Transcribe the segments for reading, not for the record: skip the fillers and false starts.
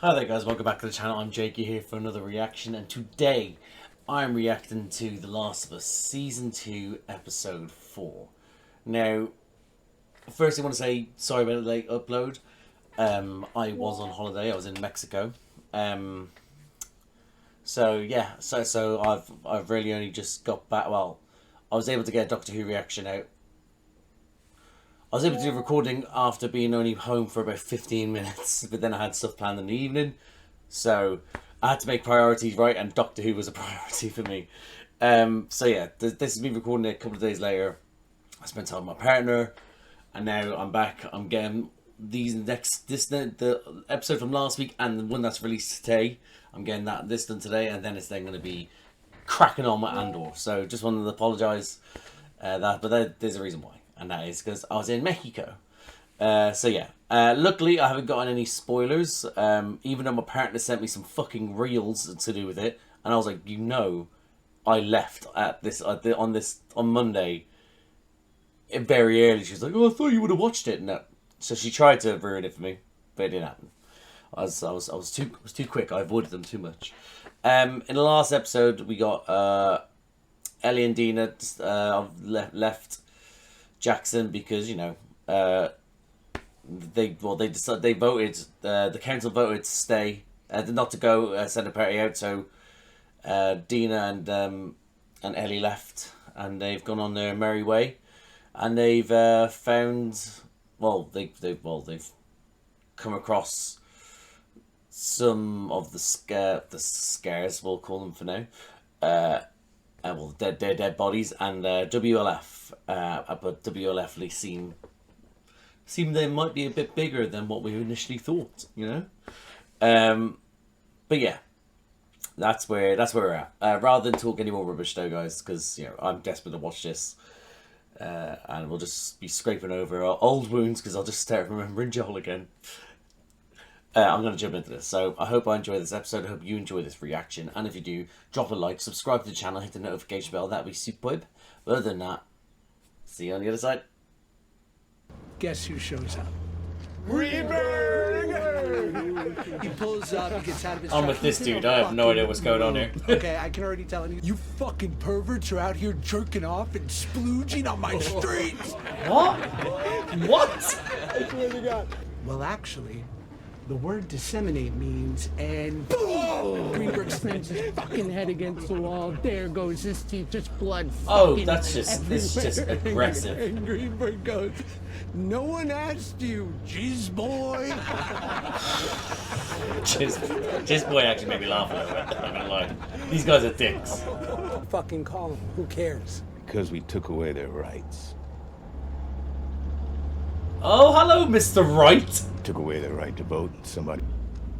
Hi there guys, welcome back to the channel. I'm Jakey here for another reaction, and today I'm reacting to The Last of Us Season 2 Episode 4. Now, first I want to say sorry about the late upload. I was on holiday, I was in Mexico. So I've really only just got back. Well, I was able to get a Doctor Who reaction out. I was able to do a recording after being only home for about 15 minutes, but then I had stuff planned in the evening, so I had to make priorities right, and Doctor Who was a priority for me. So yeah, this has been recording a couple of days later. I spent time with my partner, and now I'm back. I'm getting the episode from last week and the one that's released today. I'm getting this done today, and then it's then going to be cracking on with Andor. So just wanted to apologise but there's a reason why. And that is because I was in Mexico. So yeah. Luckily, I haven't gotten any spoilers. Even though my partner sent me some fucking reels to do with it. And I was like, I left at on Monday very early. She was like, oh, I thought you would have watched it. No. So she tried to ruin it for me. But it didn't happen. I was too quick. I avoided them too much. In the last episode, we got Ellie and Dina left Jackson because the council voted to stay, not to go, send a party out. So Dina and Ellie left, and they've gone on their merry way, and they've they've come across some of the scares, we'll call them for now. Their dead bodies, and WLF. But WLF seem they might be a bit bigger than what we initially thought, But yeah, that's where we're at. Rather than talk any more rubbish, though, guys, because I'm desperate to watch this, and we'll just be scraping over our old wounds because I'll just start remembering Joel again. I'm going to jump into this. So I hope I enjoy this episode. I hope you enjoy this reaction. And if you do, drop a like, subscribe to the channel, hit the notification bell. That'd be superb. But other than that, see you on the other side. Guess who shows up? Rebirth! He pulls up, he gets out of his I'm truck. with this dude. I have no idea what's going on here. Okay, I can already tell him. You fucking perverts are out here jerking off and splooging on my streets! What? What? I swear to God. Well, actually, the word disseminate means, and boom! Greenberg slams his fucking head against the wall. There goes his teeth, just blood. Oh, that's just aggressive. And Greenberg goes, no one asked you, jizz boy. Jizz boy actually made me laugh a little bit. I'm not gonna lie. These guys are dicks. Fucking call him. Who cares? Because we took away their rights. Oh, hello, Mr. Wright. Took away their right to vote, and somebody...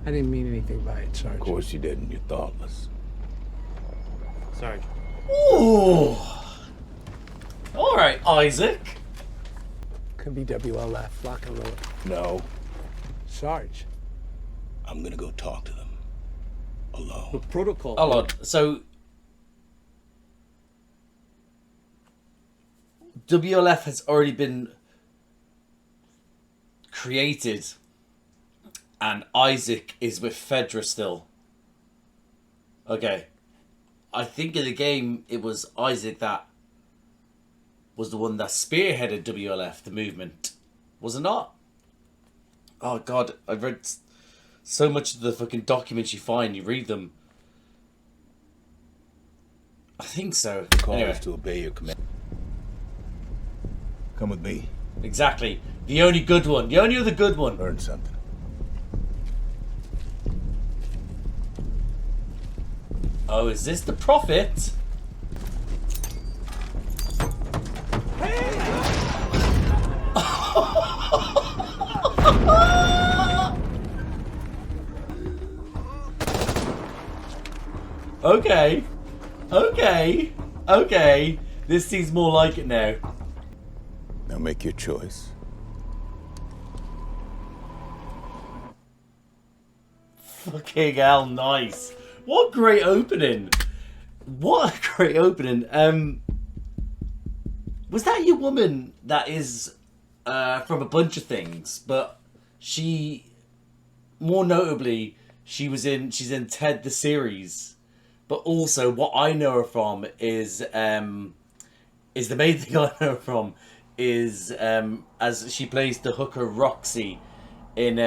I didn't mean anything by it, Sergeant. Of course you didn't, you're thoughtless. Sergeant. Ooh. All right, Isaac. Could be WLF, lock and load. No, Sarge. I'm gonna go talk to them. Alone. Protocol. Hold on. So, WLF has already been created, and Isaac is with Fedra still. Okay. I think in the game it was Isaac that was the one that spearheaded WLF, the movement. Was it not? Oh god, I've read so much of the fucking documents you find, you read them. I think so. The call Anyway. is to obey your command. Come with me. Exactly. The only good one. The only other good one. Learn something. Oh, is this the prophet? Okay. Okay. Okay. This seems more like it now. Now make your choice. Fucking hell, nice. What great opening. What a great opening. Was that your woman that is from a bunch of things, but she more notably she's in Ted the series, but also what I know her from is the main thing I know her from is as she plays the hooker Roxy in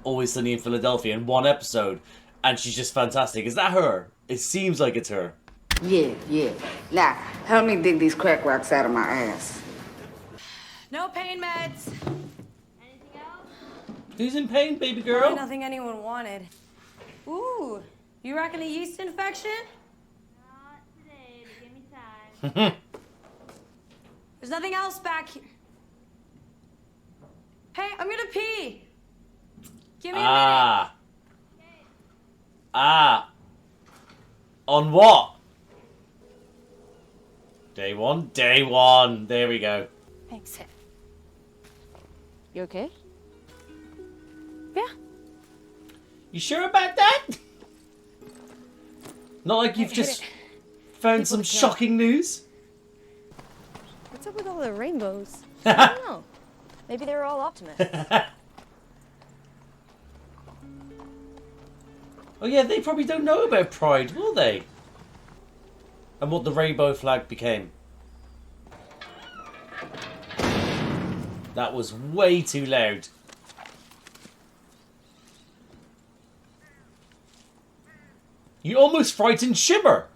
Always Sunny in Philadelphia in one episode, and she's just fantastic. Is that her? It seems like it's her. Yeah. Now, help me dig these crack rocks out of my ass. No pain meds. Anything else? Who's in pain, baby girl? Probably nothing anyone wanted. Ooh, you reckon a yeast infection? Not today, but give me time. There's nothing else back here. Hey, I'm gonna pee. Give me a minute. On what? Day one. There we go. Thanks. You okay? Yeah. You sure about that? Not like you've just found some shocking news? What's up with all the rainbows? I don't know. Maybe they were all optimists. Oh yeah, they probably don't know about Pride, will they? And what the rainbow flag became. That was way too loud. You almost frightened Shimmer.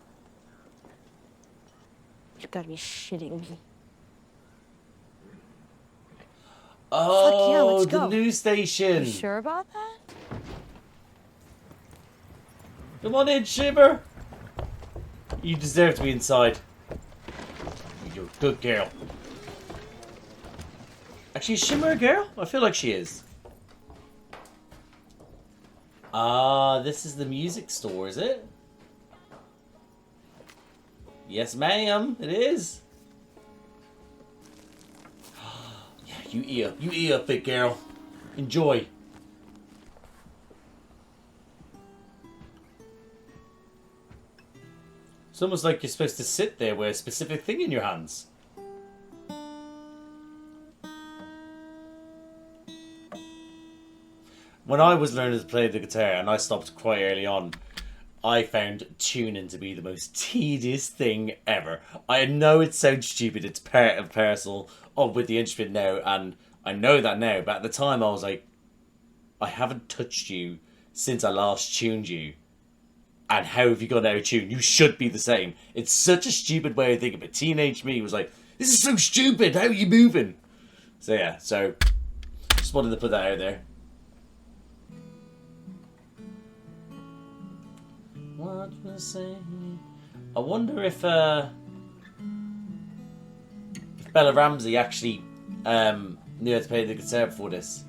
You gotta be shitting me. Oh, yeah, let's the go. news station. You sure about that? Come on in, Shimmer. You deserve to be inside. You're a good girl. Actually, is Shimmer a girl? I feel like she is. Ah, this is the music store, is it? Yes, ma'am, it is. Yeah, you eat up, big girl. Enjoy. It's almost like you're supposed to sit there with a specific thing in your hands. When I was learning to play the guitar, and I stopped quite early on, I found tuning to be the most tedious thing ever. I know it sounds stupid, it's part and parcel of with the instrument now, and I know that now, but at the time I was like, I haven't touched you since I last tuned you. And how have you gone out of tune? You should be the same. It's such a stupid way of thinking, but teenage me was like, this is so stupid, how are you moving? So yeah, just wanted to put that out there. What was saying? I wonder if Bella Ramsey actually knew how to play the guitar before this.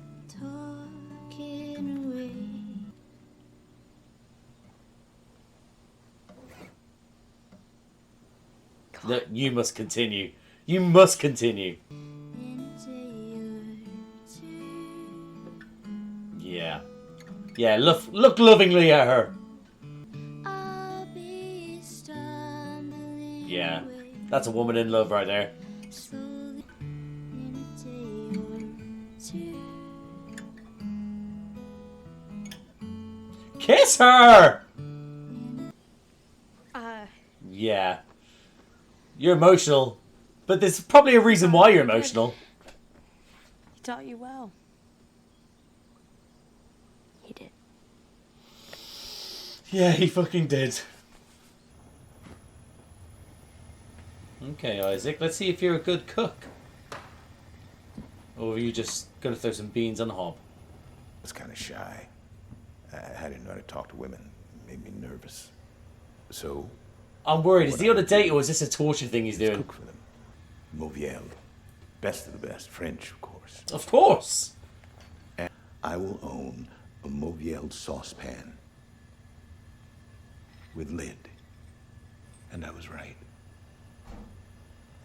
Look, you must continue. You must continue. Yeah. Yeah, look lovingly at her. Yeah, that's a woman in love right there. Kiss her! Yeah. You're emotional, but there's probably a reason why you're emotional. He taught you well. He did. Yeah, he fucking did. Okay, Isaac, let's see if you're a good cook. Or are you just gonna throw some beans on the hob? I was kind of shy. I didn't know how to talk to women. It made me nervous. So, I'm worried. Is he on a date or is this a torture thing he's doing? cook for them. Mauviel. Best of the best. French, of course. Of course! And I will own a Mauviel saucepan. With lid. And I was right.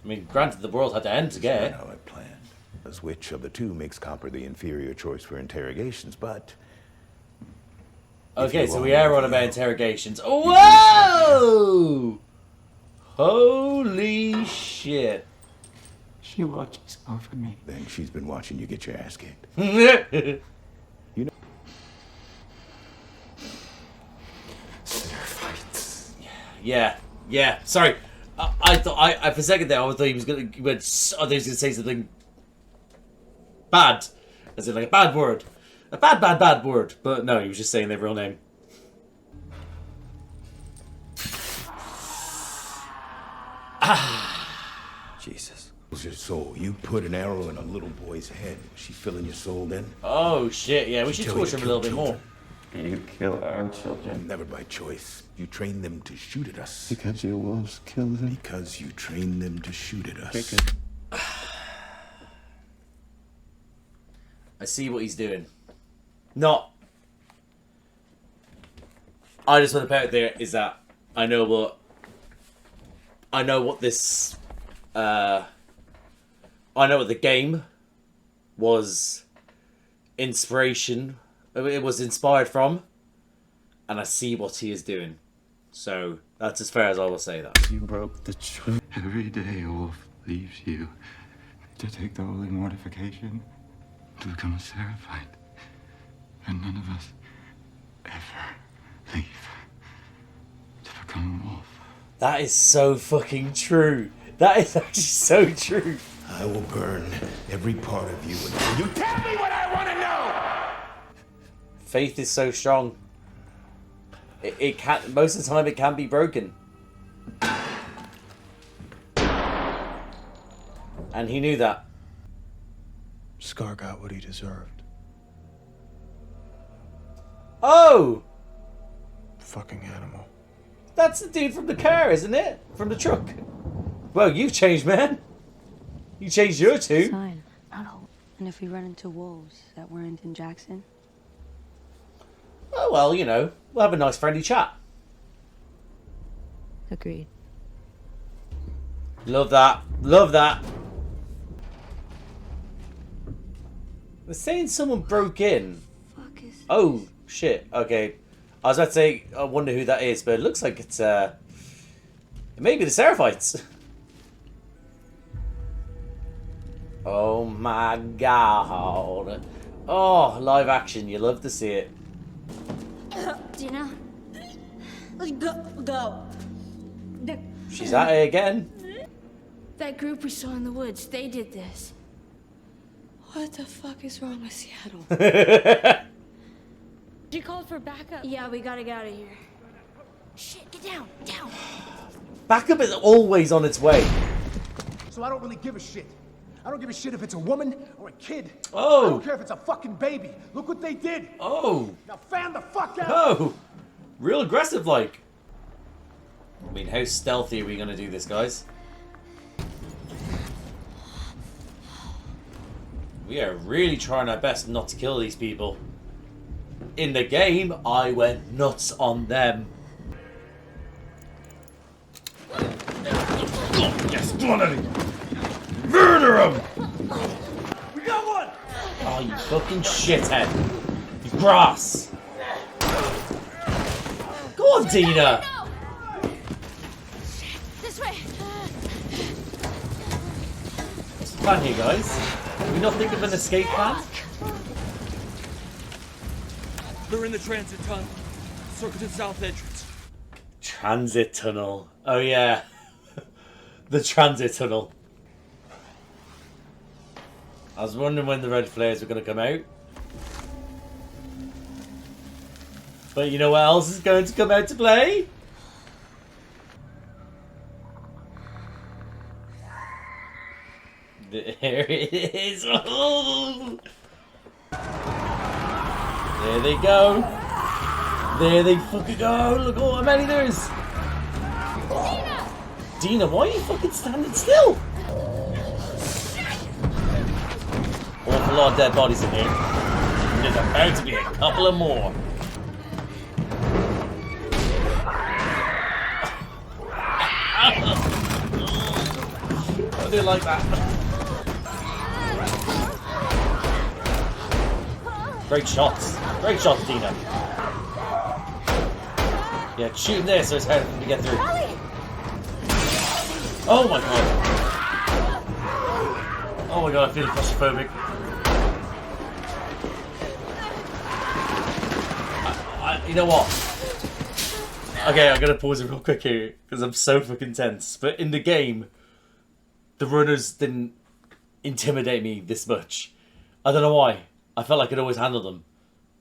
I mean, granted the world had to end to get That's it. not how I planned. As which of the two makes copper the inferior choice for interrogations, but... Okay, so we are on about interrogations. Whoa! Holy shit. She watches over me. Then she's been watching you get your ass kicked. Yeah. Sorry, I thought I for a second there I thought he was gonna say something bad, as in like a bad word, a bad word. But no, he was just saying their real name. Jesus. It's your soul. You put an arrow in a little boy's head. Was she filling your soul then? Oh shit! Yeah, we should Tell you torture to him a little kill bit more. children. You kill our children. Never by choice. You train them to shoot at us. Because your wolves kill them. Because you train them to shoot at us. Because I see what he's doing. Not. I just want to put out there is that I know what this. I know what the game was inspiration. It was inspired from, and I see what he is doing. So that's as fair as I will say that. you broke the truth. Every day a wolf leaves you to take the holy mortification to become a Seraphite. And none of us ever leave to become a wolf. That is so fucking true. That is actually so true. I will burn every part of you until you tell me what I want to know! Faith is so strong. It can most of the time it can be broken. And he knew that. Scar got what he deserved. Oh! Fucking animal. That's the dude from the car, isn't it? From the truck. Well, you've changed, man. You changed your too. Sign. And if we run into wolves that weren't in Jackson? Oh, well, you know, we'll have a nice friendly chat. Agreed. Love that. Love that. They're saying someone broke in. Fuck is this? Oh, shit. Okay. I was about to say, I wonder who that is, but it looks like it's, it may be the Seraphites. Oh my god. Oh, live action. You love to see it. Dina, let's go. She's at it again. That group we saw in the woods, they did this. What the fuck is wrong with Seattle? You called for backup. Yeah, we gotta get out of here. Shit, get down, down. Backup is always on its way. So I don't really give a shit. I don't give a shit if it's a woman or a kid. Oh. I don't care if it's a fucking baby. Look what they did. Oh. Now fan the fuck out. Oh. Real aggressive like. I mean, how stealthy are we going to do this, guys? We are really trying our best not to kill these people. In the game, I went nuts on them. Oh, yes, go on, Ellie. Murder him! We got one! Oh, you fucking shithead. You grass. Go on, Dina. This way. What's the plan here, guys? Can we not think of an escape plan? They're in the transit tunnel. Circle to the south entrance. Transit tunnel. Oh, yeah. The transit tunnel. I was wondering when the red flares were going to come out. But you know what else is going to come out to play? There it is. Oh. There they go. There they fucking go. Look at how many there is. Dina, why are you fucking standing still? Awful lot of dead bodies in here. There's about to be a couple of more. I do like that. Great shots. Great shots, Dina. Yeah, shooting there so it's hard for me to get through. Oh my god. Oh my god, I feel claustrophobic. You know what? Okay, I'm gonna pause it real quick here because I'm so fucking tense. But in the game, the runners didn't intimidate me this much. I don't know why. I felt like I could always handle them.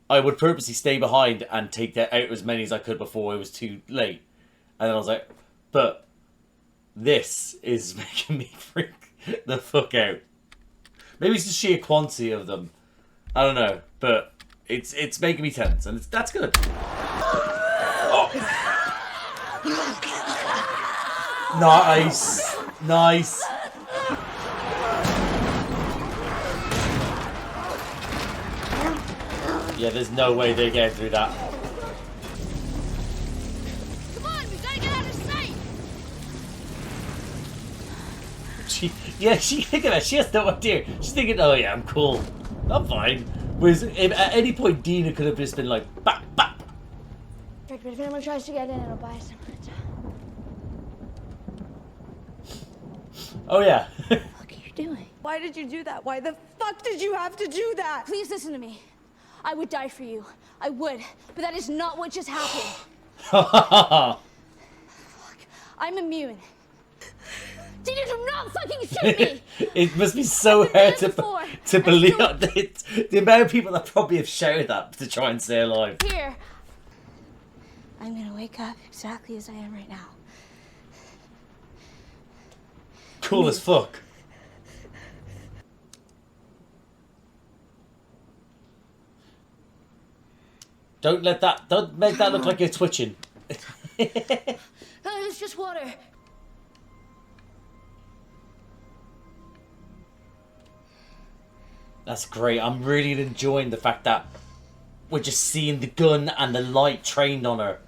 I would purposely stay behind and take out as many as I could before it was too late. And then I was like, but this is making me freak the fuck out. Maybe it's the sheer quantity of them. I don't know, but it's making me tense, and that's good. Oh. Nice, nice. Yeah, there's no way they get through that. Come on, we gotta get out of sight. She thinking that she has no idea. She's thinking, oh yeah, I'm cool, I'm fine. Whereas at any point, Dina could have just been like, bap, bap. But if anyone tries to get in, it'll buy some. Oh yeah. What are you doing? Why did you do that? Why the fuck did you have to do that? Please listen to me. I would die for you. I would. But that is not what just happened. Fuck. I'm immune. Dina, do not fucking shoot me! It must be so hard to believe the amount of people that probably have shouted that to try and stay alive. Here. I'm gonna wake up exactly as I am right now. Cool as fuck. Don't make that look like you're twitching. It's just water. That's great. I'm really enjoying the fact that we're just seeing the gun and the light trained on her.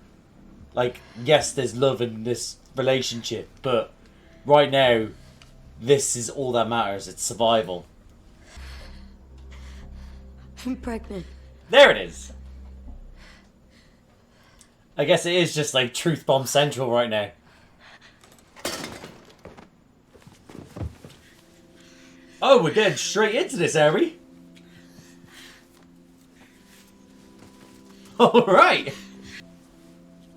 Like, yes, there's love in this relationship, but right now, this is all that matters. It's survival. I'm pregnant. There it is. I guess it is just like Truth Bomb Central right now. Oh, we're getting straight into this, are we? Alright.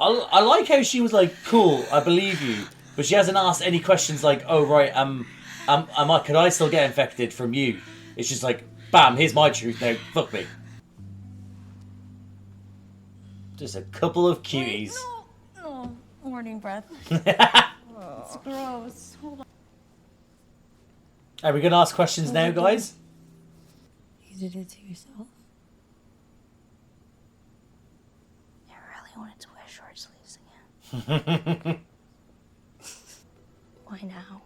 I like how she was like, cool, I believe you. But she hasn't asked any questions like, oh right, could I still get infected from you? It's just like, bam, here's my truth now, fuck me. Just a couple of cuties. Wait, no, morning breath. It's gross. Hold on. Are we gonna ask questions now, guys? You did it to yourself? I really wanted to wear short sleeves again. Why now?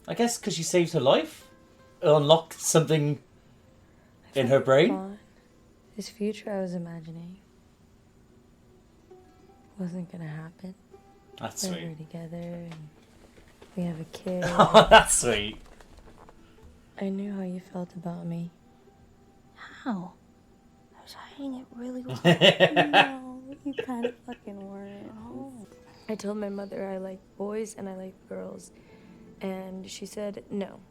I guess because you saved her life? Unlocked something in her brain? This future I was imagining wasn't gonna happen. That's We're sweet. together and we have a kid. Oh, that's sweet. I knew how you felt about me. How? I was hiding it really well. No, you kind of fucking weren't. Oh. I told my mother I like boys and I like girls. And she said, no,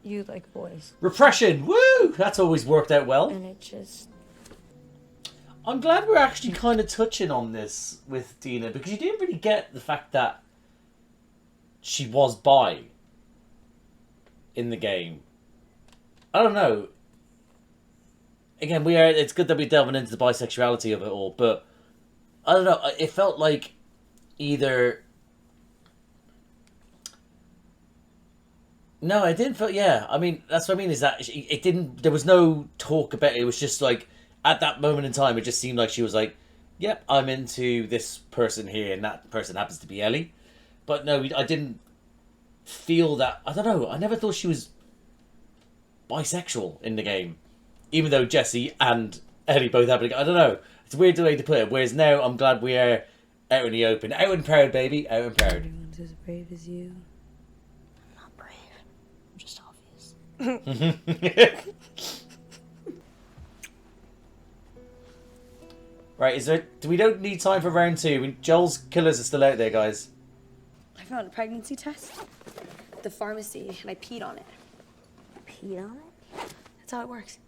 you like boys. Repression! Woo! That's always worked out well. And it just... I'm glad we're actually kind of touching on this with Dina, because you didn't really get the fact that she was bi in the game. I don't know. Again, it's good that we're delving into the bisexuality of it all, but I don't know, it felt like either... No, I didn't feel... Yeah, I mean, that's what I mean, is that it didn't... There was no talk about it, it was just like... At that moment in time, it just seemed like she was like, yep, I'm into this person here, and that person happens to be Ellie. But no, I didn't feel that... I don't know, I never thought she was bisexual in the game. Even though Jesse and Ellie both happen. I don't know. It's a weird way to put it. Whereas now, I'm glad we are out in the open. Out and proud, baby. Out and proud. Everyone's as brave as you. I'm not brave. I'm just obvious. Right, we don't need time for round 2. Joel's killers are still out there, guys. I found a pregnancy test at the pharmacy, and I peed on it. Peed on it? That's how it works.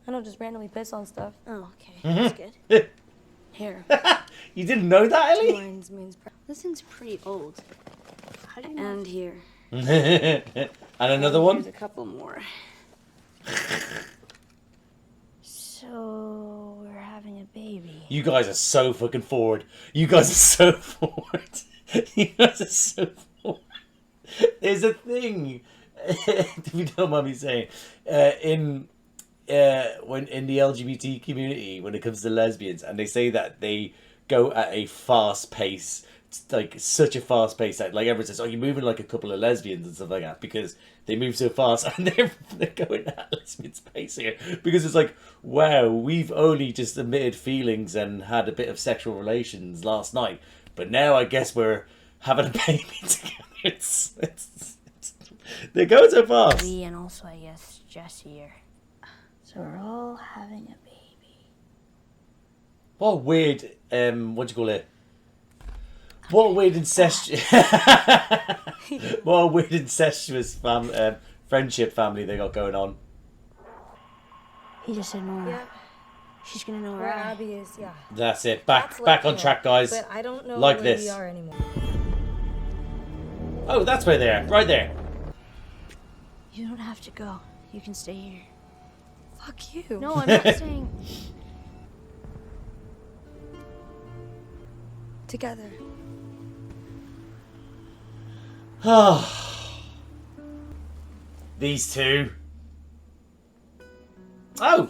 I don't just randomly piss on stuff. Oh, okay. Mm-hmm. That's good. Here. You didn't know that, Ellie? Lines means this thing's pretty old. How do you know? And here. And another one? There's a couple more. So we're having a baby. You guys are so fucking forward. You guys are so forward. You guys are so forward. There's a thing, if you don't mind me saying, when in the LGBT community, when it comes to lesbians, and they say that they go at a fast pace, like such a fast pace that like everyone says, oh, you're moving like a couple of lesbians and stuff like that, because they move so fast, and they're going at lesbians pace here, because it's like, wow, we've only just admitted feelings and had a bit of sexual relations last night, but now I guess we're having a baby together. It's they're going so fast. And also, I guess, Jesse here. So we're all having a baby. What weird, what do you call it? What weird incestuous, what a weird incestuous friendship family they got going on. He just said Nora. Yeah. She's gonna know Where her. Abby is, yeah. That's it. Back That's on track, guys. But I don't know like where this. we are anymore. Oh, that's where they are. Right there. You don't have to go. You can stay here. Fuck you. No, I'm not saying Together. These two. Oh!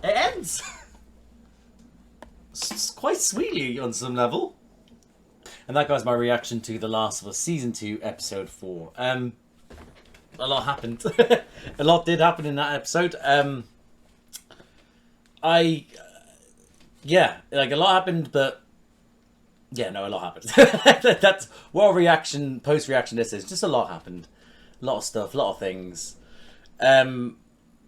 It ends! It's quite sweetly on some level. And that guys my reaction to The Last of Us Season 2, Episode 4. A lot happened. A lot did happen in that episode. Yeah, like a lot happened, but yeah, no, a lot happened. That's what a reaction, post-reaction this is. Just a lot happened. A lot of stuff, a lot of things.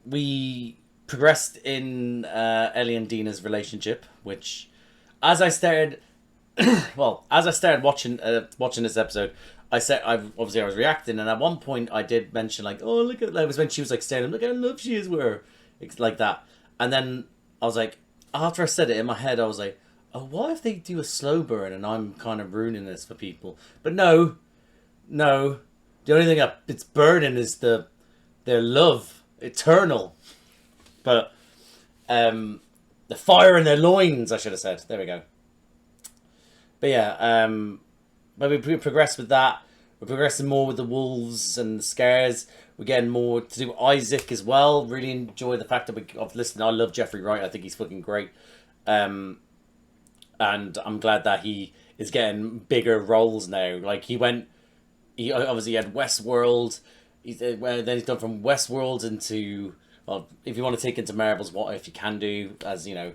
We progressed in Ellie and Dina's relationship, which, as I started watching this episode, I was reacting, and at one point I did mention like, oh look at, it was when she was like staring, look how in love she is with her, it's like that, and then I was like, after I said it in my head, I was like, oh, what if they do a slow burn and I'm kind of ruining this for people? But no, the only thing it's burning is their love, eternal. But the fire in their loins, I should have said. There we go. But yeah, but we progressed with that. We're progressing more with the wolves and the scares. We're getting more to do with Isaac as well. Really enjoy the fact that I love Jeffrey Wright. I think he's fucking great. And I'm glad that he is getting bigger roles now. Like he obviously had Westworld. Then he's done from Westworld into, well, if you want to take into Marvel's What If, you can do, as you know,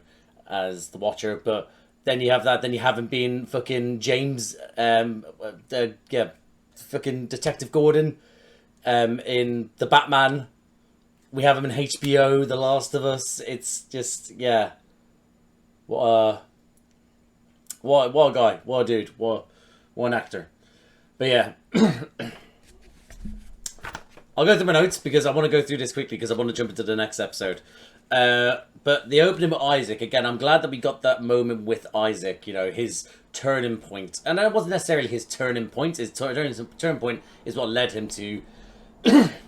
as the Watcher. But then you have that. Then you have him being fucking James, fucking Detective Gordon, in the Batman. We have him in HBO, The Last of Us. It's just, yeah. What a guy. What a dude. What an actor. But yeah. I'll go through my notes because I want to go through this quickly because I want to jump into the next episode. But the opening with Isaac, again, I'm glad that we got that moment with Isaac, you know, his turning point. And that wasn't necessarily his turning point. His turning point is what led him to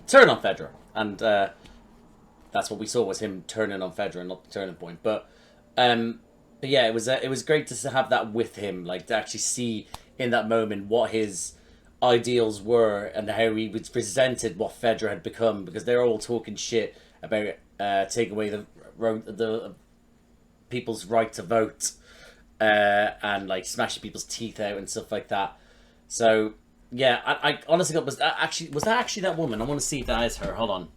turn on Fedra. And that's what we saw, was him turning on Fedra, not the turning point. But yeah, it was great to have that with him, like to actually see in that moment what his ideals were and how he was presented what Fedra had become, because they're all talking shit about taking away the people's right to vote and like smashing people's teeth out and stuff like that. So yeah, I honestly got, was that actually that woman? I want to see if that is her. Hold on.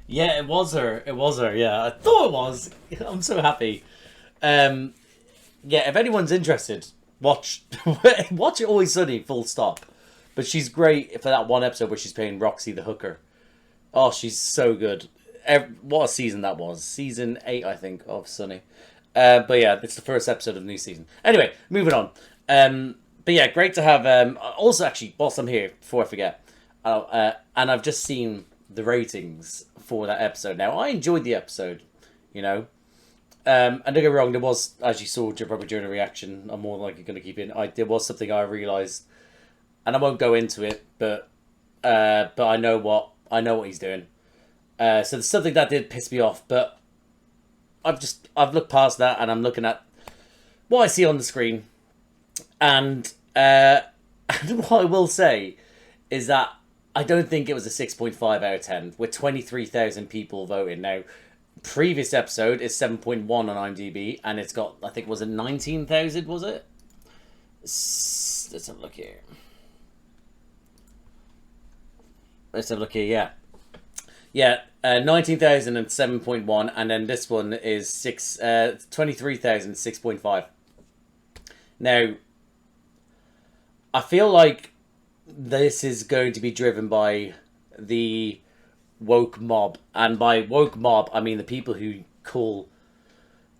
Yeah, it was her. Yeah, I thought it was. I'm so happy. Yeah, if anyone's interested, watch Always Sunny, full stop. But she's great for that one episode where she's playing Roxy the hooker. Oh, she's so good. What a season that was. Season 8, I think, of Sunny. But yeah, it's the first episode of the new season. Anyway, moving on. But yeah, great to have... also, actually, whilst I'm here, before I forget, and I've just seen the ratings for that episode. Now, I enjoyed the episode, you know. And don't get me wrong, there was, as you saw probably during the reaction, I'm more likely going to keep in. There was something I realised, and I won't go into it, but I know what he's doing. So there's something that did piss me off, but I've looked past that, and I'm looking at what I see on the screen, and what I will say is that I don't think it was a 6.5 out of 10 with 23,000 people voting. Now, previous episode is 7.1 on IMDb, and it's got, I think, was it 19,000? Was it? Let's have a look here. Yeah, 19,000 and 7.1, and then this one is 23,000, 6.5. Now, I feel like this is going to be driven by the woke mob, and by woke mob I mean the people who call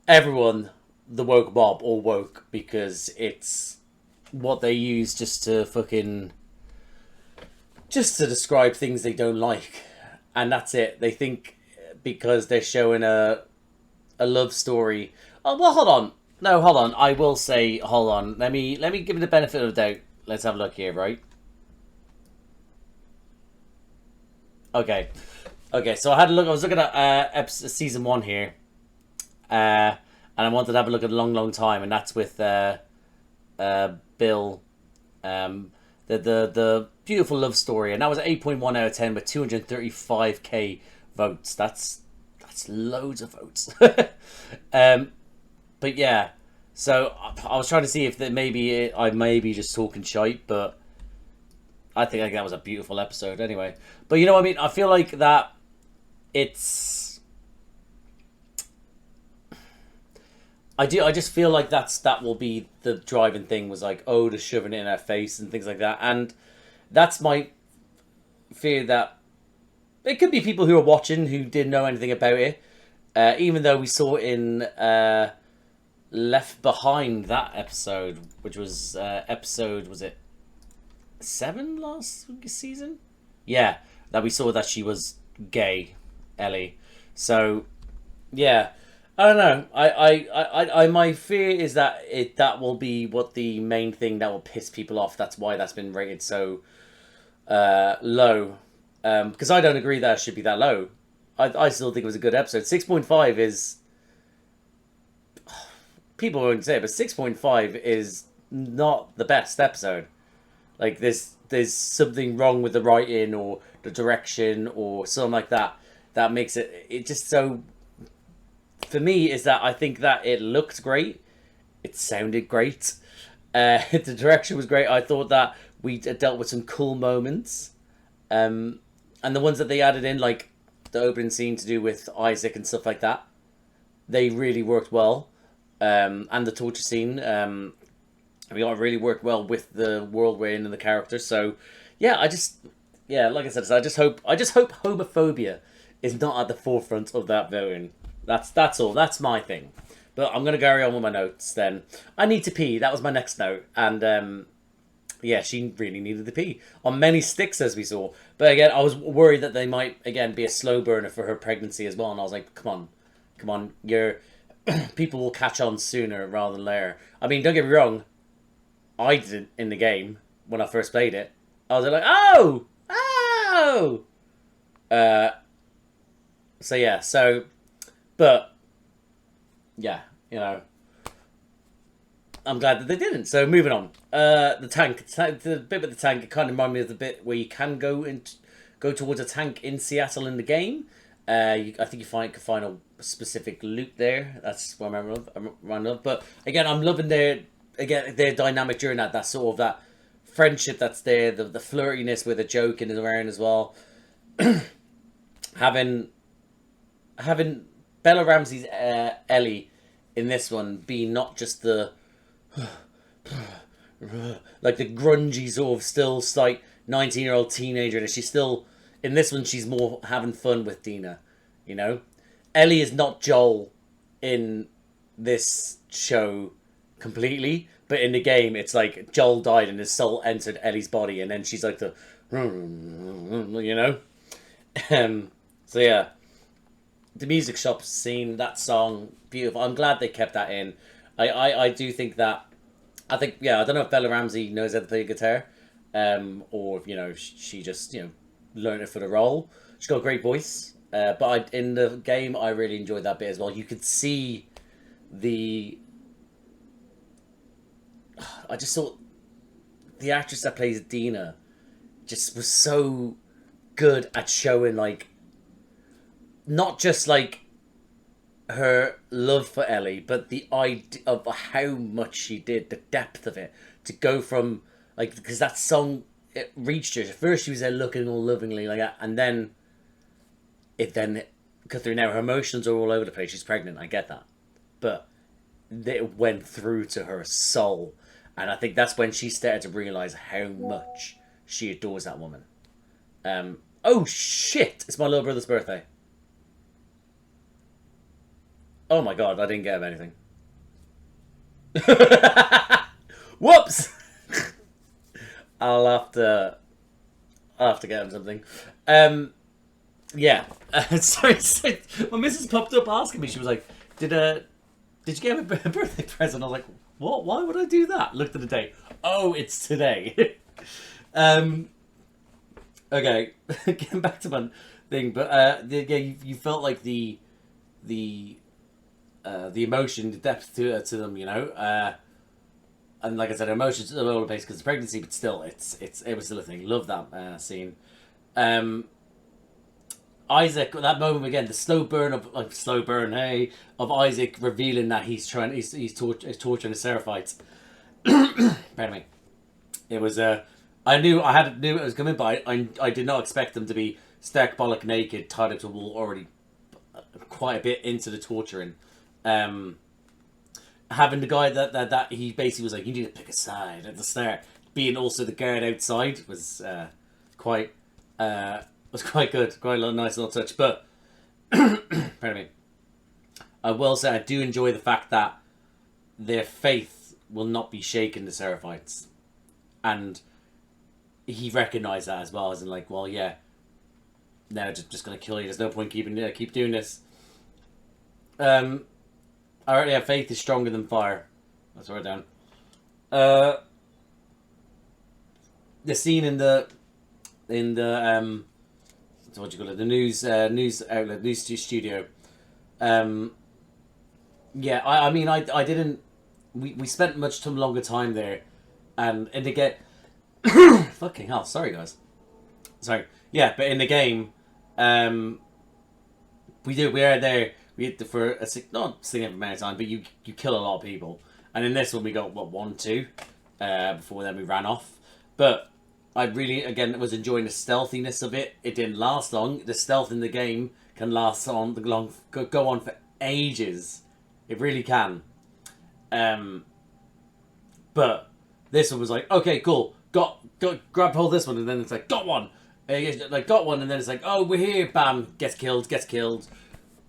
everyone the woke mob or woke because it's what they use just to describe things they don't like, and that's it. They think because they're showing a love story. Oh well, hold on. I will say, hold on. Let me give it the benefit of the doubt. Let's have a look here, right? Okay. So I had a look. I was looking at season 1 here, and I wanted to have a look at a long time, and that's with Bill, the beautiful love story, and that was 8.1 out of 10 with 235k votes. That's loads of votes. But yeah, so I was trying to see if that I may be just talking shite, but I think that was a beautiful episode anyway. But you know what I mean? I feel like that it's... I just feel like that will be the driving thing, was like, oh, they're shoving it in our face and things like that. And that's my fear, that it could be people who are watching who didn't know anything about it. Even though we saw in Left Behind, that episode, which was episode, was it 7 last season? Yeah, that we saw that she was gay, Ellie. So, yeah, I don't know. I my fear is that that will be what the main thing that will piss people off. That's why that's been rated so low. Because I don't agree that it should be that low. I still think it was a good episode. 6.5 is... People won't say it, but 6.5 is not the best episode. Like, there's something wrong with the writing or the direction or something like that that makes it just so... For me, is that I think that it looked great. It sounded great. The direction was great. I thought that we dealt with some cool moments. And the ones that they added in, like the opening scene to do with Isaac and stuff like that, they really worked well. And the torture scene, we all really worked well with the world we're in and the characters. So, yeah, like I said, I just hope homophobia is not at the forefront of that voting. That's all. That's my thing. But I'm gonna carry on with my notes then. I need to pee. That was my next note, and yeah, she really needed to pee on many sticks, as we saw. But again, I was worried that they might again be a slow burner for her pregnancy as well, and I was like, come on, people will catch on sooner rather than later. I mean, don't get me wrong, I did in the game when I first played it. I was like, oh. So yeah, but yeah, you know, I'm glad that they didn't. So moving on, the bit with the tank, it kind of reminded me of the bit where you can go towards a tank in Seattle in the game. I think you can find a specific loot there. That's what I'm reminded of. But again, I'm loving their dynamic during that sort of that friendship that's there, the flirtiness with a joke in around as well. having Bella Ramsey's Ellie in this one being not just the like the grungy sort of still like 19-year-old teenager, and she's still in this one she's more having fun with Dina, you know. Ellie is not Joel in this show completely, but in the game it's like Joel died and his soul entered Ellie's body, and then she's like the, you know. So yeah, the music shop scene, that song, beautiful. I'm glad they kept that in. I do think that. I think, yeah, I don't know if Bella Ramsey knows how to play guitar, or if, you know, she just, you know, learned it for the role. She's got a great voice, but in the game, I really enjoyed that bit as well. You could see I just thought the actress that plays Dina just was so good at showing, like, not just, like, her love for Ellie, but the idea of how much she did, the depth of it, to go from, like, because that song, it reached her. At first she was there looking all lovingly like that, and then because through now her emotions are all over the place. She's pregnant, I get that, but it went through to her soul, and I think that's when she started to realize how much she adores that woman. Oh shit, it's my little brother's birthday. Oh my god, I didn't get him anything. Whoops! I'll have to get him something. Yeah. Sorry, my missus popped up asking me. She was like, "Did you get him a birthday present?" I was like, "What? Why would I do that?" Looked at the date. Oh, it's today. Okay, getting back to my thing, but yeah, you felt like the emotion, the depth to them, you know, and like I said, emotions all over the place because of pregnancy, but still, it was still a thing. Love that scene. Isaac, that moment again, the slow burn of Isaac revealing that he's torturing the Seraphites. Pardon me. It was I knew it was coming, but I did not expect them to be stark bollock naked, tied up to a wall, already quite a bit into the torturing. Having the guy that he basically was like, you need to pick a side at the start, being also the guard outside was quite good, quite a nice little touch. But pardon me, I will say I do enjoy the fact that their faith will not be shaken, the Seraphites, and he recognised that as well, as in like, well, yeah, no, just gonna kill you. There's no point keep doing this. I already have faith is stronger than fire. That's write down. The scene in the what do you call it? The news outlet, news studio. Yeah, I mean, I didn't. We spent much longer time there, and to get fucking hell. Sorry, guys. Sorry. Yeah, but in the game, we are there. We had for a not significant amount of time, but you kill a lot of people. And in this one, we got what 1, 2, before then we ran off. But I really, again, was enjoying the stealthiness of it. It didn't last long. The stealth in the game can last on go on for ages. It really can. But this one was like, okay, cool. Got grab hold of this one, and then it's like, got one. Like got one, and then it's like, oh, we're here. Bam, gets killed.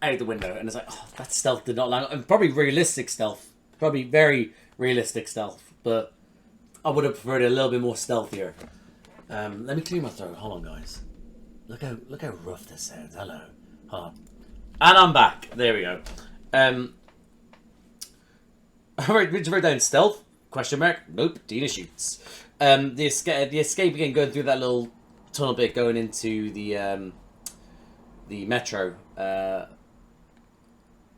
Out the window, and it's like, oh, that stealth did not land. And probably realistic stealth, probably very realistic stealth, but I would have preferred it a little bit more stealthier. Let me clear my throat. Hold on, guys. Look how rough this sounds. Hello, hold on, and I'm back. There we go. Alright, we wrote down stealth? Question mark. Nope. Dina shoots. The escape again, going through that little tunnel bit, going into the metro.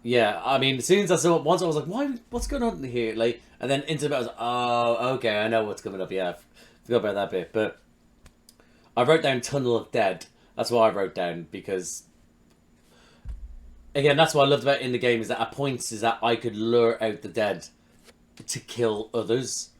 Yeah, I mean, as soon as I saw it once, I was like, "Why? What's going on here?" Like, and then into the I was like, "Oh, okay, I know what's coming up." Yeah, I forgot about that bit. But I wrote down "Tunnel of Dead." That's what I wrote down because, again, that's what I loved about in the game is that at points is that I could lure out the dead to kill others,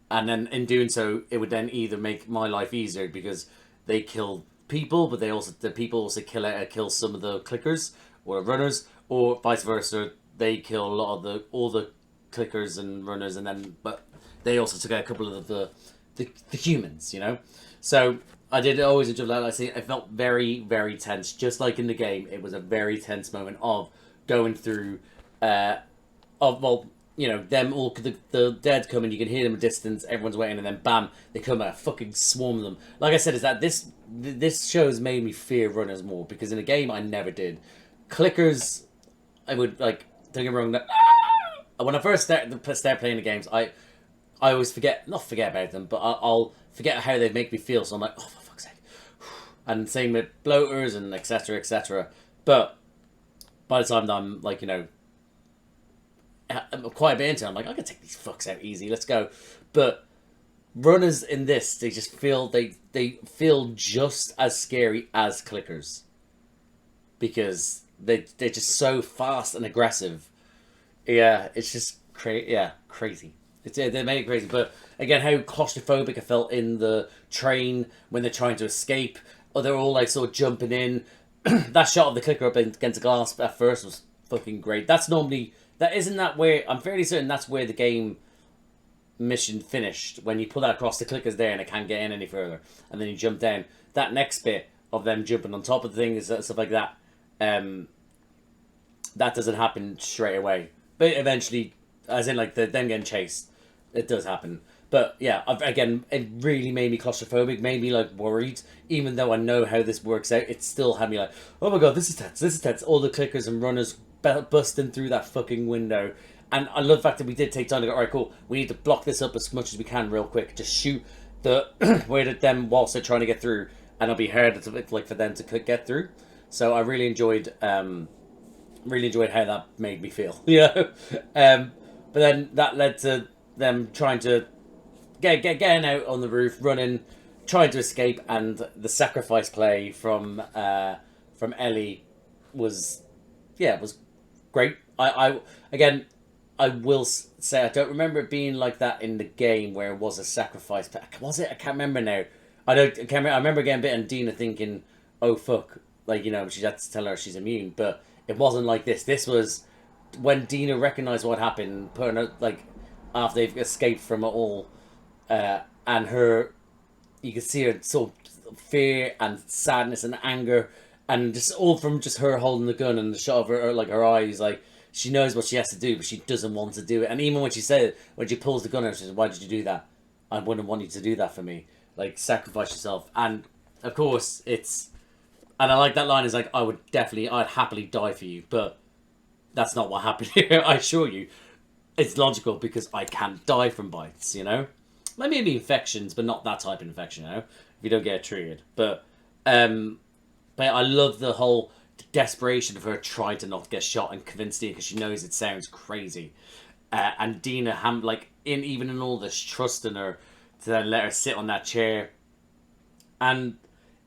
and then in doing so, it would then either make my life easier because they kill people, but the people also kill some of the clickers or runners. Or vice versa, they kill a lot of all the clickers and runners, but they also took out a couple of the humans, you know. So I did always enjoy that. I see, it felt very, very tense, just like in the game. It was a very tense moment of going through, you know, them all, the dead come and you can hear them at a distance, everyone's waiting, and then bam, they come and fucking swarm them. Like I said, is that this show's made me fear runners more, because in a game I never did. Clickers, I would, like, don't get me wrong, when I first start playing the games, I always not forget about them, but I'll forget how they make me feel, so I'm like, oh, for fuck's sake. And same with bloaters and etc, etc. But by the time I'm, like, you know, I'm quite a bit into it, I'm like, I can take these fucks out easy, let's go. But runners in this, they just feel, they feel just as scary as clickers. Because they're just so fast and aggressive. Yeah, it's just crazy. They made it crazy. But again, how claustrophobic I felt in the train when they're trying to escape. Or they're all, like, sort of jumping in. That shot of the clicker up against the glass at first was fucking great. I'm fairly certain that's where the game mission finished, when you pull that across, the clicker's there and it can't get in any further, and then you jump down. That next bit of them jumping on top of the thing is stuff like that. That doesn't happen straight away, but eventually, as in, like, them getting chased, it does happen. But yeah, again, it really made me claustrophobic, made me, like, worried. Even though I know how this works out, it still had me like, oh my god, this is tense. All the clickers and runners busting through that fucking window. And I love the fact that we did take time to go, alright, cool, we need to block this up as much as we can real quick. Just shoot where them whilst they're trying to get through, and it'll be hard to, like, for them to get through. So I really enjoyed how that made me feel. But then that led to them trying to getting out on the roof, running, trying to escape, and the sacrifice play from Ellie was great. I will say I don't remember it being like that in the game where it was a sacrifice play. Was it? I can't remember now. I remember getting bit and Dina thinking, oh fuck, like, you know, she had to tell her she's immune, but it wasn't like this. This was when Dina recognised what happened, putting her, like, after they've escaped from it all, and her, you can see her sort of fear and sadness and anger, and just all from just her holding the gun and the shot of her, like, her eyes, like, she knows what she has to do, but she doesn't want to do it. And even when she pulls the gun out, she says, why did you do that? I wouldn't want you to do that for me. Like, sacrifice yourself. And, of course, and I like that line, is like, I'd happily die for you, but that's not what happened here, I assure you. It's logical, because I can't die from bites, you know? Like, maybe infections, but not that type of infection, you know? If you don't get triggered. But I love the whole desperation of her trying to not get shot and convince Dina, because she knows it sounds crazy. And Dina, even in all this, trusting her to then let her sit on that chair. And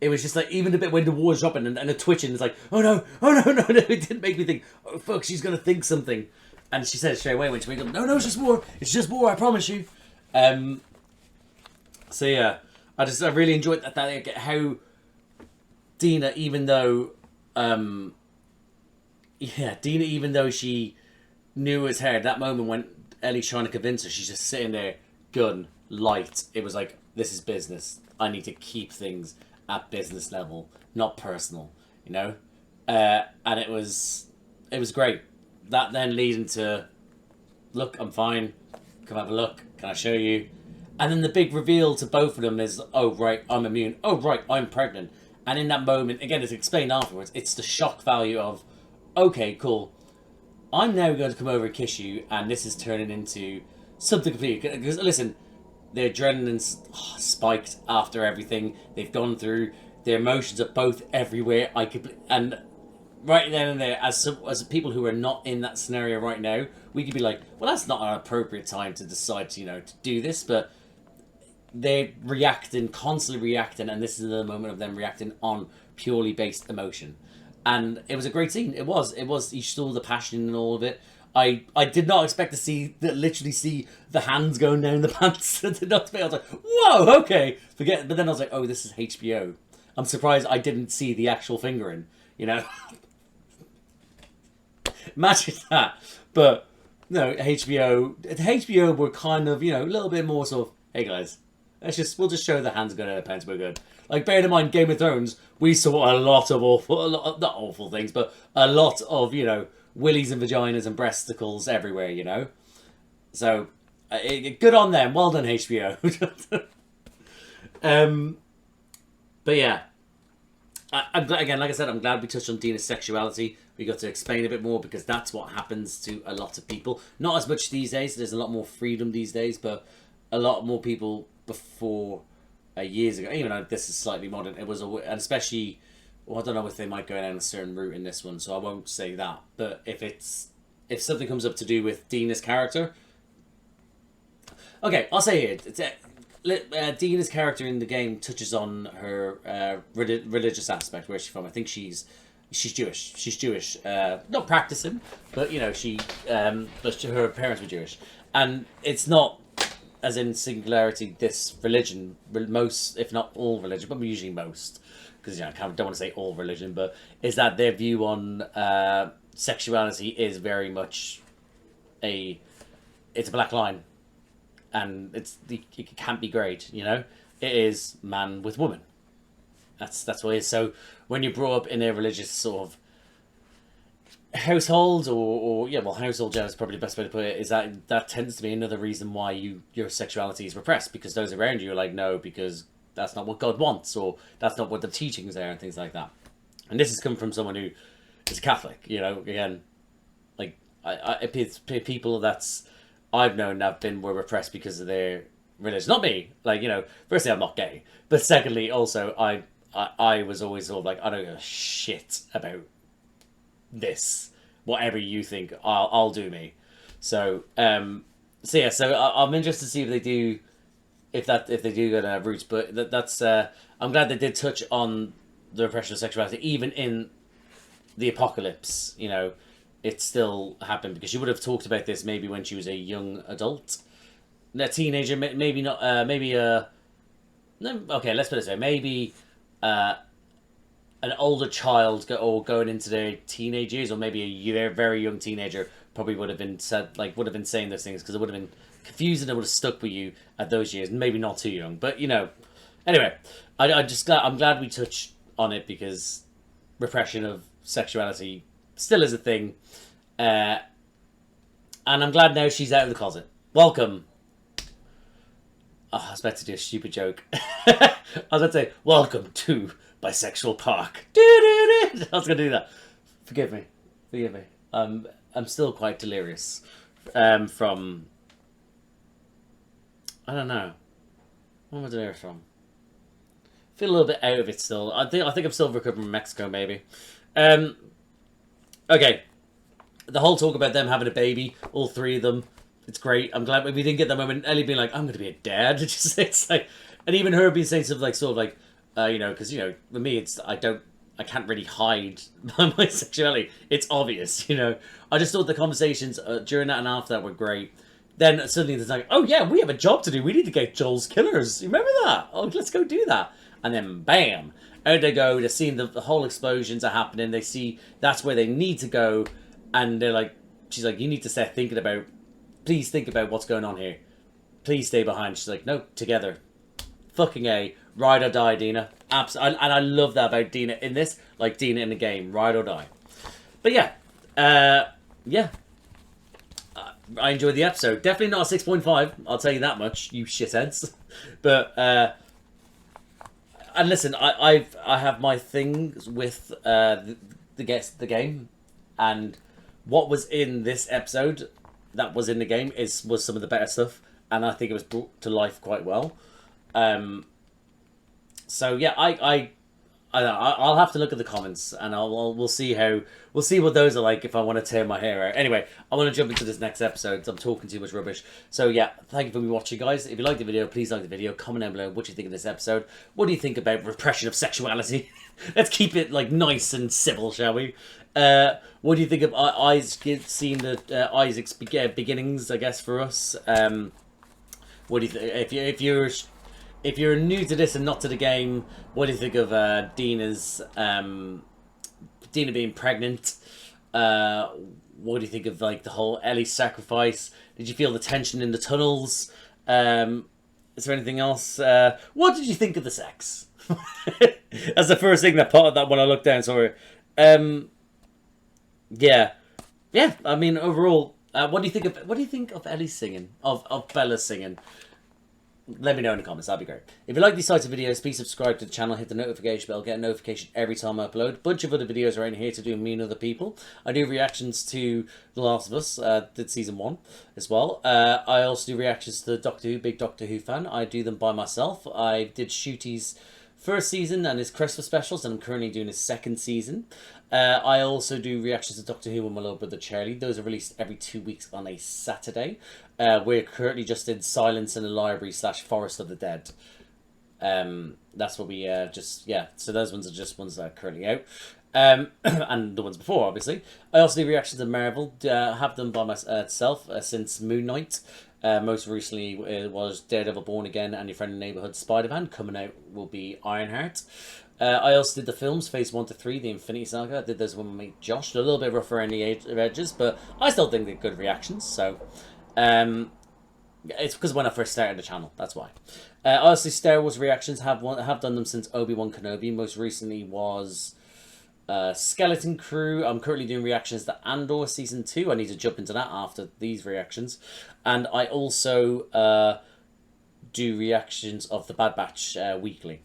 it was just like, even the bit when the war's dropping and the twitching, it's like, oh no, it didn't make me think, oh fuck, she's going to think something. And she said it straight away when she made up, no, it's just war, I promise you. So yeah, I really enjoyed that how Dina, even though she knew it was her, that moment when Ellie's trying to convince her, she's just sitting there, gun, light. It was like, this is business. I need to keep things at business level, not personal, you know? And it was great. That then leading to, look, I'm fine. Come have a look. Can I show you? And then the big reveal to both of them is, oh, right, I'm immune. Oh, right, I'm pregnant. And in that moment, again, it's explained afterwards, it's the shock value of, okay, cool. I'm now going to come over and kiss you, and this is turning into something completely... Because, listen, their adrenaline's spiked after everything they've gone through. Their emotions are both everywhere. And right then and there, as people who are not in that scenario right now, we could be like, well, that's not an appropriate time to decide to, to do this, but they're constantly reacting, and this is the moment of them reacting on purely based emotion. And it was a great scene. It was. You saw the passion and all of it. I did not expect to literally see the hands going down the pants. I did not expect. I was like, whoa, okay. But then I was like, oh, this is HBO. I'm surprised I didn't see the actual fingering, Imagine that. But, no, HBO were kind of, a little bit more sort of, hey guys, we'll just show the hands going down the pants, we're good. Like, bear in mind, Game of Thrones, we saw a lot of not awful things, but a lot of, willies and vaginas and breasticles everywhere, So, good on them. Well done, HBO. But yeah, I'm glad, again, like I said, I'm glad we touched on Dina's sexuality. We got to explain a bit more because that's what happens to a lot of people. Not as much these days. There's a lot more freedom these days, but a lot more people before years ago, even though this is slightly modern, it was, and especially, well, I don't know if they might go down a certain route in this one, so I won't say that. But if something comes up to do with Dina's character, okay, I'll say it. Dina's character in the game touches on her religious aspect. Where's she from? I think she's Jewish. She's Jewish. Not practicing, but you know but her parents were Jewish, and it's not as in singularity. This religion, most, if not all religion, but usually most, because I don't want to say all religion, but is that their view on sexuality is very much it's a black line. And it can't be great, you know. It is man with woman. That's what it is. So when you're brought up in a religious sort of household, or household, is probably the best way to put it. Is that tends to be another reason why your sexuality is repressed, because those around you are like, no, because that's not what God wants, or that's not what the teachings are, and things like that. And this has come from someone who is Catholic, you know. Again, like it's people that's I've known were repressed because of their religion. Not me. Like, you know, firstly, I'm not gay. But secondly, also, I was always sort of like, I don't give a shit about this. Whatever you think, I'll do me. So, I'm interested to see if they do go down that route. But that's I'm glad they did touch on the repression of sexuality, even in the apocalypse, you know. It still happened, because she would have talked about this maybe when she was a young adult, a teenager, maybe not, okay, let's put it this way, maybe an older child going into their teenage years, or maybe a very young teenager probably would have been saying those things, because it would have been confusing, it would have stuck with you at those years, maybe not too young, but you know, anyway, I'm glad we touched on it, because repression of sexuality still is a thing, and I'm glad now she's out of the closet. Welcome. Oh, I was about to do a stupid joke. I was about to say, welcome to Bisexual Park. I was going to do that. Forgive me. I'm still quite delirious from, I don't know. What am I delirious from? I feel a little bit out of it still. I think I'm still recovering from Mexico, maybe. Okay, the whole talk about them having a baby, all three of them, it's great. I'm glad we didn't get that moment. Ellie being like, I'm going to be a dad. It's like, and even her being saying something like, you know, because, you know, with me, I can't really hide my sexuality. It's obvious, you know. I just thought the conversations during that and after that were great. Then suddenly there's like, oh yeah, we have a job to do. We need to get Joel's killers. You remember that? Oh, let's go do that. And then bam. Out they go, they're seeing the whole explosions are happening, they see that's where they need to go, and they're like, she's like, you need to please think about what's going on here. Please stay behind. She's like, no, together. Fucking A. Ride or die, Dina. And I love that about Dina in this, like Dina in the game. Ride or die. But yeah. I enjoyed the episode. Definitely not a 6.5, I'll tell you that much, you shitheads. But, and listen, I have my things with the game, and what was in this episode that was in the game was some of the better stuff, and I think it was brought to life quite well. So yeah, I'll have to look at the comments, and we'll see what those are like if I want to tear my hair out. Anyway, I want to jump into this next episode. I'm talking too much rubbish. So yeah, thank you for watching, guys. If you like the video, please like the video. Comment down below what you think of this episode. What do you think about repression of sexuality? Let's keep it like nice and civil, shall we? What do you think of seeing the Isaac's beginnings? I guess for us. What do you think? If you're new to this and not to the game, what do you think of Dina being pregnant? What do you think of like the whole Ellie sacrifice? Did you feel the tension in the tunnels? Is there anything else? What did you think of the sex? That's the first thing that popped up when I looked down. Sorry. Yeah. I mean, overall, What do you think of Ellie singing? Of Bella singing? Let me know in the comments, that'd be great. If you like these types of videos, please subscribe to the channel, hit the notification bell, get a notification every time I upload. Bunch of other videos around here to do with me and other people. I do reactions to The Last of Us, did season 1 as well. I also do reactions to Doctor Who, big Doctor Who fan. I do them by myself. I did Shooty's first season and his Christmas specials, and I'm currently doing his second season. I also do reactions to Doctor Who with my little brother Charlie. Those are released every 2 weeks on a Saturday. We're currently just in Silence in the Library / Forest of the Dead. That's what we so those ones are just ones that are currently out. And the ones before, obviously. I also do reactions to Marvel. Have them by myself since Moon Knight. Most recently it was Daredevil Born Again, and Your Friend in the Neighborhood Spider-Man. Coming out will be Ironheart. I also did the films, Phase 1 to 3, the Infinity Saga. I did those with my mate Josh. They're a little bit rough around the edges, but I still think they're good reactions. So, it's because when I first started the channel, that's why. Honestly, Star Wars reactions, have done them since Obi-Wan Kenobi. Most recently was Skeleton Crew. I'm currently doing reactions to Andor Season 2. I need to jump into that after these reactions. And I also do reactions of The Bad Batch weekly.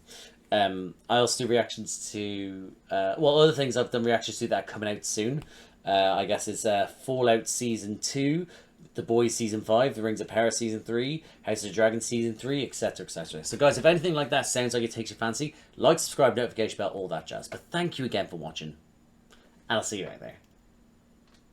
I also do reactions to, other things I've done reactions to that are coming out soon. I guess it's Fallout Season 2, The Boys Season 5, The Rings of Power Season 3, House of the Dragon Season 3, etc, etc. So guys, if anything like that sounds like it takes your fancy, like, subscribe, notification bell, all that jazz. But thank you again for watching, and I'll see you out there.